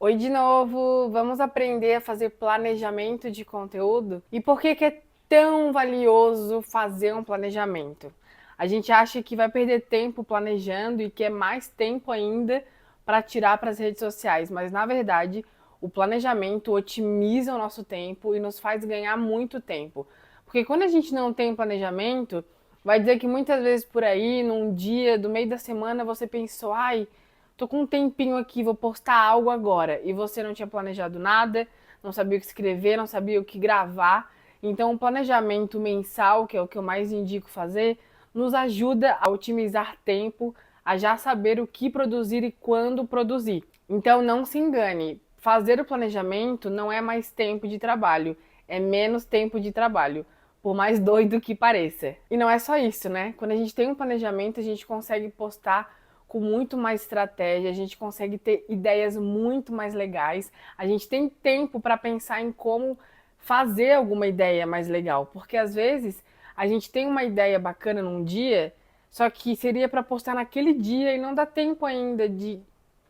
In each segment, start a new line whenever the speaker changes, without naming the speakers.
Oi de novo, vamos aprender a fazer planejamento de conteúdo? E por que que é tão valioso fazer um planejamento? A gente acha que vai perder tempo planejando e que é mais tempo ainda para tirar para as redes sociais, mas na verdade o planejamento otimiza o nosso tempo e nos faz ganhar muito tempo. Porque quando a gente não tem planejamento, vai dizer que muitas vezes por aí, num dia do meio da semana, você pensou, ai, tô com um tempinho aqui, vou postar algo agora. E você não tinha planejado nada, não sabia o que escrever, não sabia o que gravar. Então, o planejamento mensal, que é o que eu mais indico fazer, nos ajuda a otimizar tempo, a já saber o que produzir e quando produzir. Então, não se engane, fazer o planejamento não é mais tempo de trabalho, é menos tempo de trabalho, por mais doido que pareça. E não é só isso, né? Quando a gente tem um planejamento, a gente consegue postar com muito mais estratégia, a gente consegue ter ideias muito mais legais, a gente tem tempo para pensar em como fazer alguma ideia mais legal, porque às vezes a gente tem uma ideia bacana num dia, só que seria para postar naquele dia e não dá tempo ainda de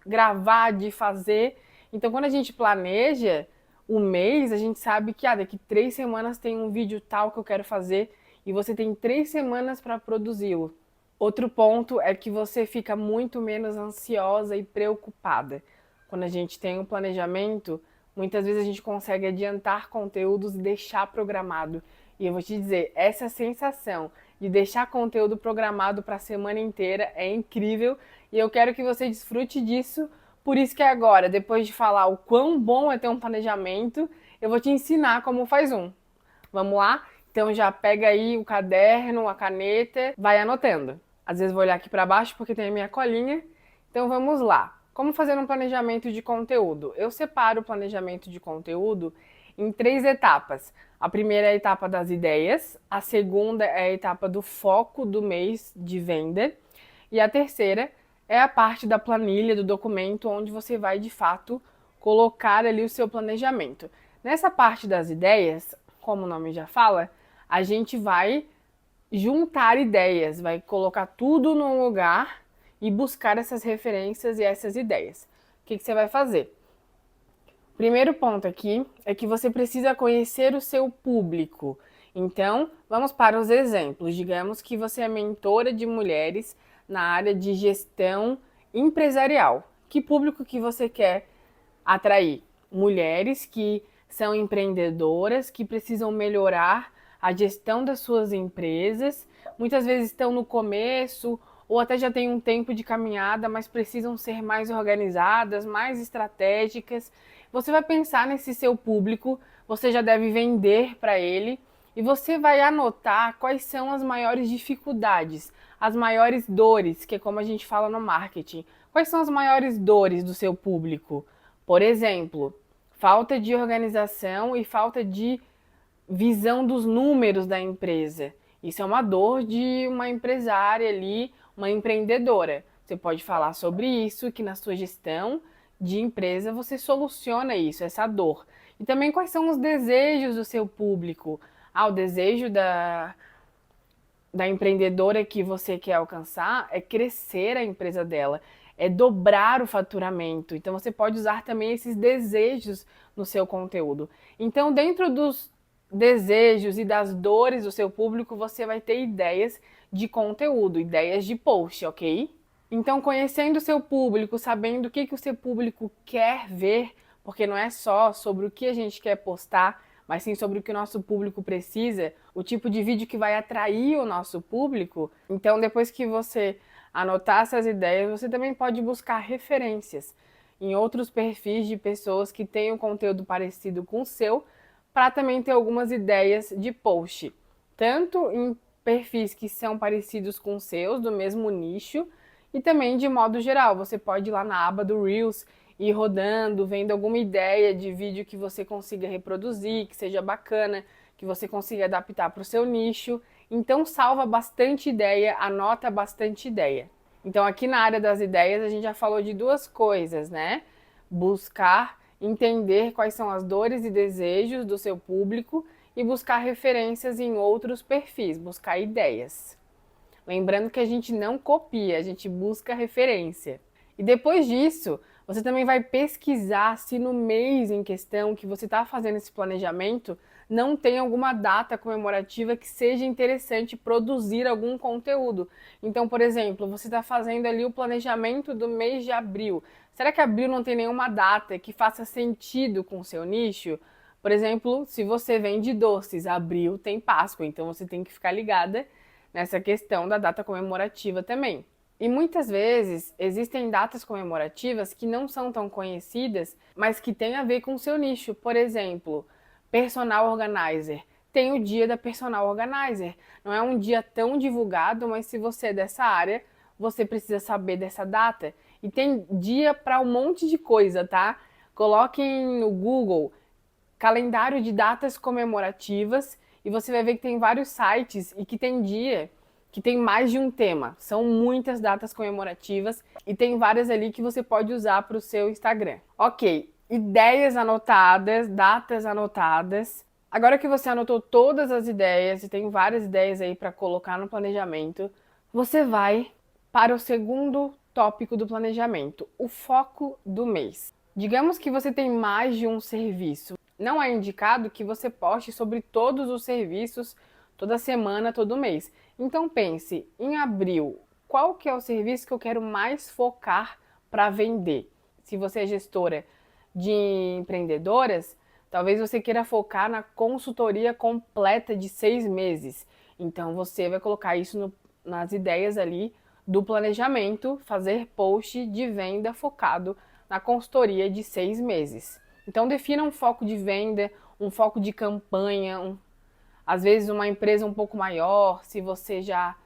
gravar, de fazer. Então, quando a gente planeja o mês, a gente sabe que daqui 3 semanas tem um vídeo tal que eu quero fazer e você tem 3 semanas para produzi-lo. Outro ponto é que você fica muito menos ansiosa e preocupada. Quando a gente tem um planejamento, muitas vezes a gente consegue adiantar conteúdos e deixar programado. E eu vou te dizer, essa sensação de deixar conteúdo programado para a semana inteira é incrível e eu quero que você desfrute disso. Por isso que agora, depois de falar o quão bom é ter um planejamento, eu vou te ensinar como faz um. Vamos lá? Então já pega aí o caderno, a caneta, vai anotando. Às vezes vou olhar aqui para baixo porque tem a minha colinha. Então vamos lá. Como fazer um planejamento de conteúdo? Eu separo o planejamento de conteúdo em 3 etapas. A primeira é a etapa das ideias, a segunda é a etapa do foco do mês de venda e a terceira é a parte da planilha do documento onde você vai de fato colocar ali o seu planejamento. Nessa parte das ideias, como o nome já fala, a gente vai juntar ideias, vai colocar tudo num lugar e buscar essas referências e essas ideias. O que você vai fazer? Primeiro ponto aqui é que você precisa conhecer o seu público. Então, vamos para os exemplos. Digamos que você é mentora de mulheres na área de gestão empresarial. Que público que você quer atrair? Mulheres que são empreendedoras, que precisam melhorar a gestão das suas empresas, muitas vezes estão no começo ou até já têm um tempo de caminhada, mas precisam ser mais organizadas, mais estratégicas. Você vai pensar nesse seu público, você já deve vender para ele e você vai anotar quais são as maiores dificuldades, as maiores dores, que é como a gente fala no marketing. Quais são as maiores dores do seu público? Por exemplo, falta de organização e falta de visão dos números da empresa. Isso é uma dor de uma empresária ali, uma empreendedora. Você pode falar sobre isso, que na sua gestão de empresa você soluciona isso, essa dor. E também quais são os desejos do seu público. O desejo da empreendedora que você quer alcançar é crescer a empresa dela, é dobrar o faturamento. Então você pode usar também esses desejos no seu conteúdo. Então, dentro dos desejos e das dores do seu público, você vai ter ideias de conteúdo, ideias de post, ok? Então, conhecendo o seu público, sabendo o que o seu público quer ver, porque não é só sobre o que a gente quer postar, mas sim sobre o que o nosso público precisa, o tipo de vídeo que vai atrair o nosso público. Então, depois que você anotar essas ideias, você também pode buscar referências em outros perfis de pessoas que tenham conteúdo parecido com o seu, para também ter algumas ideias de post, tanto em perfis que são parecidos com os seus, do mesmo nicho, e também de modo geral. Você pode ir lá na aba do Reels e ir rodando, vendo alguma ideia de vídeo que você consiga reproduzir, que seja bacana, que você consiga adaptar para o seu nicho. Então salva bastante ideia, anota bastante ideia. Então aqui na área das ideias a gente já falou de duas coisas, né? Buscar entender quais são as dores e desejos do seu público e buscar referências em outros perfis, buscar ideias. Lembrando que a gente não copia, a gente busca referência. E depois disso, Você também vai pesquisar se no mês em questão que você está fazendo esse planejamento não tem alguma data comemorativa que seja interessante produzir algum conteúdo. Então, por exemplo, você está fazendo ali o planejamento do mês de abril. Será que abril não tem nenhuma data que faça sentido com o seu nicho? Por exemplo, se você vende doces, abril tem Páscoa, então você tem que ficar ligada nessa questão da data comemorativa também. E muitas vezes existem datas comemorativas que não são tão conhecidas, mas que têm a ver com o seu nicho. Por exemplo, Personal Organizer. Tem o dia da Personal Organizer. Não é um dia tão divulgado, mas se você é dessa área, você precisa saber dessa data. E tem dia para um monte de coisa, tá? Coloquem no Google calendário de datas comemorativas e você vai ver que tem vários sites e que tem dia que tem mais de um tema. São muitas datas comemorativas e tem várias ali que você pode usar para o seu Instagram. Ok, ideias anotadas, datas anotadas. Agora que você anotou todas as ideias e tem várias ideias aí para colocar no planejamento, você vai para o segundo tópico do planejamento, o foco do mês. Digamos que você tem mais de um serviço. Não é indicado que você poste sobre todos os serviços toda semana, todo mês. Então pense, em abril, qual que é o serviço que eu quero mais focar para vender? Se você é gestora de empreendedoras, talvez você queira focar na consultoria completa de 6 meses. Então você vai colocar isso nas ideias ali do planejamento, fazer post de venda focado na consultoria de 6 meses. Então defina um foco de venda, um foco de campanha, às vezes uma empresa um pouco maior, se você já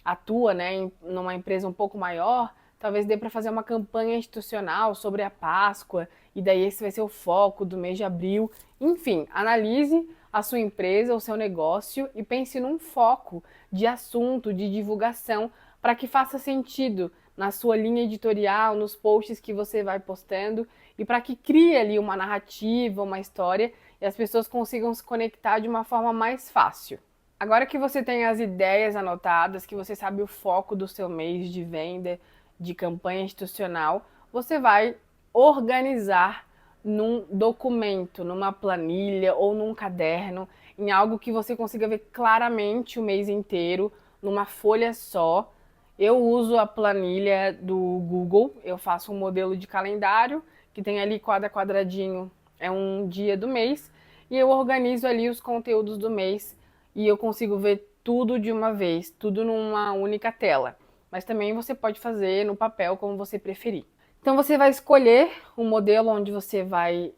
atua, né, numa empresa um pouco maior, talvez dê para fazer uma campanha institucional sobre a Páscoa, e daí esse vai ser o foco do mês de abril. Enfim, analise a sua empresa, o seu negócio e pense num foco de assunto, de divulgação, para que faça sentido na sua linha editorial, nos posts que você vai postando e para que crie ali uma narrativa, uma história e as pessoas consigam se conectar de uma forma mais fácil. Agora que você tem as ideias anotadas, que você sabe o foco do seu mês de venda, de campanha institucional, você vai organizar num documento, numa planilha ou num caderno, em algo que você consiga ver claramente o mês inteiro, numa folha só. Eu uso a planilha do Google, eu faço um modelo de calendário que tem ali cada quadradinho é um dia do mês e eu organizo ali os conteúdos do mês e eu consigo ver tudo de uma vez, tudo numa única tela. Mas também você pode fazer no papel como você preferir. Então você vai escolher um modelo onde você vai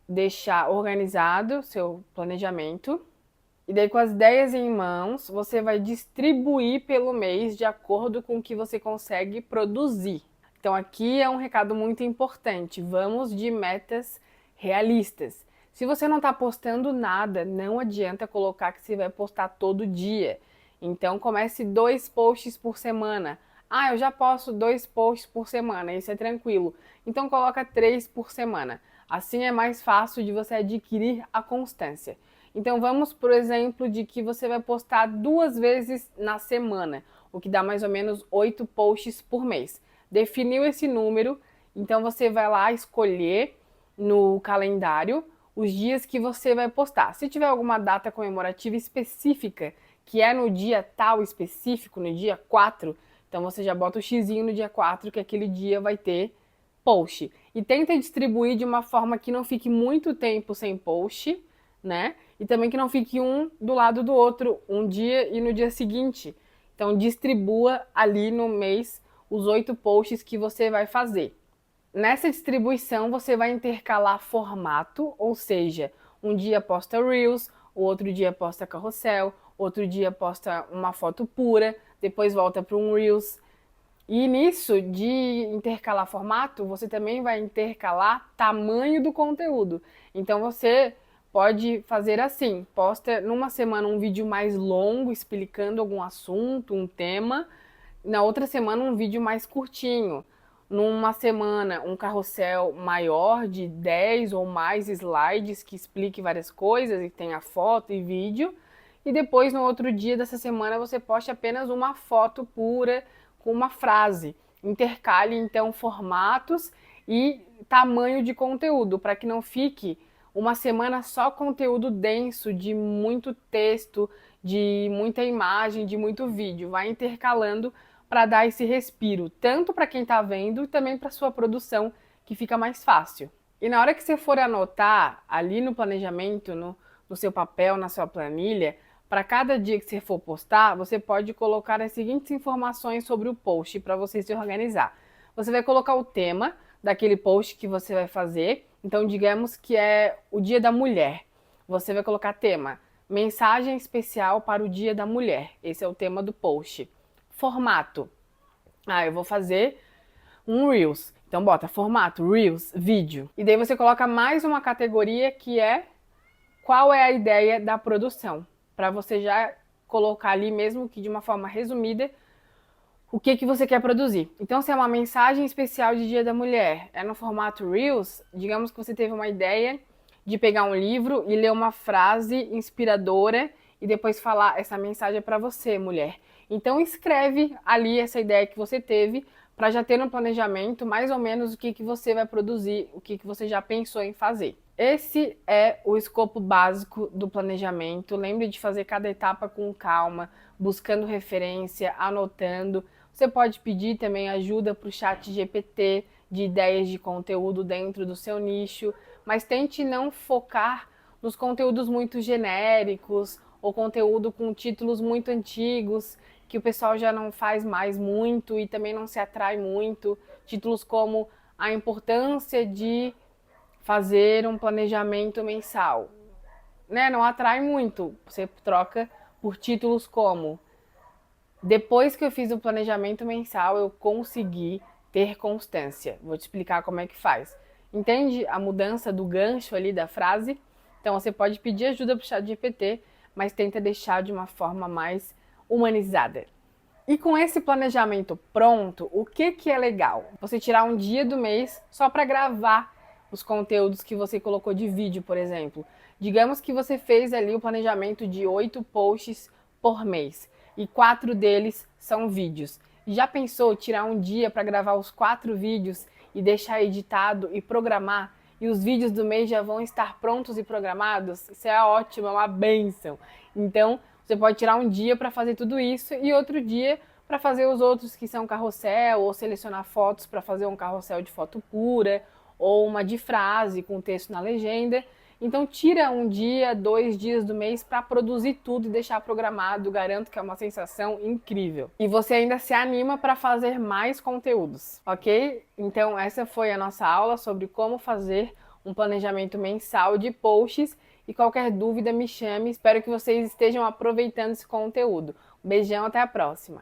deixar organizado o seu planejamento. E daí, com as ideias em mãos, você vai distribuir pelo mês de acordo com o que você consegue produzir. Então, aqui é um recado muito importante. Vamos de metas realistas. Se você não está postando nada, não adianta colocar que você vai postar todo dia. Então, comece 2 posts por semana. Ah, eu já posto 2 posts por semana, isso é tranquilo. Então, coloca 3 por semana. Assim é mais fácil de você adquirir a constância. Então vamos por exemplo de que você vai postar 2 vezes na semana, o que dá mais ou menos 8 posts por mês. Definiu esse número, então você vai lá escolher no calendário os dias que você vai postar. Se tiver alguma data comemorativa específica, que é no dia tal específico, no dia 4, então você já bota o xizinho no dia 4, que aquele dia vai ter post. E tenta distribuir de uma forma que não fique muito tempo sem post, né? E também que não fique um do lado do outro, um dia e no dia seguinte. Então distribua ali no mês os 8 posts que você vai fazer. Nessa distribuição você vai intercalar formato, ou seja, um dia posta Reels, o outro dia posta carrossel, outro dia posta uma foto pura, depois volta para um Reels. E nisso de intercalar formato, você também vai intercalar tamanho do conteúdo. Então você pode fazer assim, posta numa semana um vídeo mais longo explicando algum assunto, um tema, na outra semana um vídeo mais curtinho. Numa semana um carrossel maior de 10 ou mais slides que explique várias coisas e tenha foto e vídeo. E depois no outro dia dessa semana você poste apenas uma foto pura com uma frase. Intercale, então, formatos e tamanho de conteúdo, para que não fique uma semana só conteúdo denso, de muito texto, de muita imagem, de muito vídeo. Vai intercalando para dar esse respiro, tanto para quem está vendo e também para sua produção, que fica mais fácil. E na hora que você for anotar ali no planejamento, no seu papel, na sua planilha, para cada dia que você for postar, você pode colocar as seguintes informações sobre o post para você se organizar. Você vai colocar o tema daquele post que você vai fazer. Então, digamos que é o Dia da Mulher. Você vai colocar tema: mensagem especial para o Dia da Mulher. Esse é o tema do post. Formato: eu vou fazer um Reels. Então, bota formato, Reels, vídeo. E daí você coloca mais uma categoria que é qual é a ideia da produção. Para você já colocar ali, mesmo que de uma forma resumida, o que você quer produzir. Então, se é uma mensagem especial de Dia da Mulher, é no formato Reels, digamos que você teve uma ideia de pegar um livro e ler uma frase inspiradora e depois falar: essa mensagem é para você, mulher. Então, escreve ali essa ideia que você teve para já ter no planejamento mais ou menos o que você vai produzir, o que você já pensou em fazer. Esse é o escopo básico do planejamento. Lembre de fazer cada etapa com calma, buscando referência, anotando. Você pode pedir também ajuda para o chat GPT de ideias de conteúdo dentro do seu nicho, mas tente não focar nos conteúdos muito genéricos ou conteúdo com títulos muito antigos, que o pessoal já não faz mais muito e também não se atrai muito. Títulos como a importância de fazer um planejamento mensal, né? Não atrai muito. Você troca por títulos como: depois que eu fiz o planejamento mensal, eu consegui ter constância. Vou te explicar como é que faz. Entende a mudança do gancho ali da frase? Então você pode pedir ajuda para o ChatGPT, mas tenta deixar de uma forma mais humanizada. E com esse planejamento pronto, o que é legal? Você tirar um dia do mês só para gravar os conteúdos que você colocou de vídeo, por exemplo. Digamos que você fez ali o planejamento de 8 posts por mês e 4 deles são vídeos. Já pensou tirar um dia para gravar os 4 vídeos e deixar editado e programar? E os vídeos do mês já vão estar prontos e programados? Isso é ótimo, é uma bênção. Então, você pode tirar um dia para fazer tudo isso e outro dia para fazer os outros que são carrossel, ou selecionar fotos para fazer um carrossel de foto pura, ou uma de frase com texto na legenda. Então tira um dia, 2 dias do mês para produzir tudo e deixar programado. Garanto que é uma sensação incrível. E você ainda se anima para fazer mais conteúdos, ok? Então essa foi a nossa aula sobre como fazer um planejamento mensal de posts. E qualquer dúvida me chame. Espero que vocês estejam aproveitando esse conteúdo. Um beijão, até a próxima!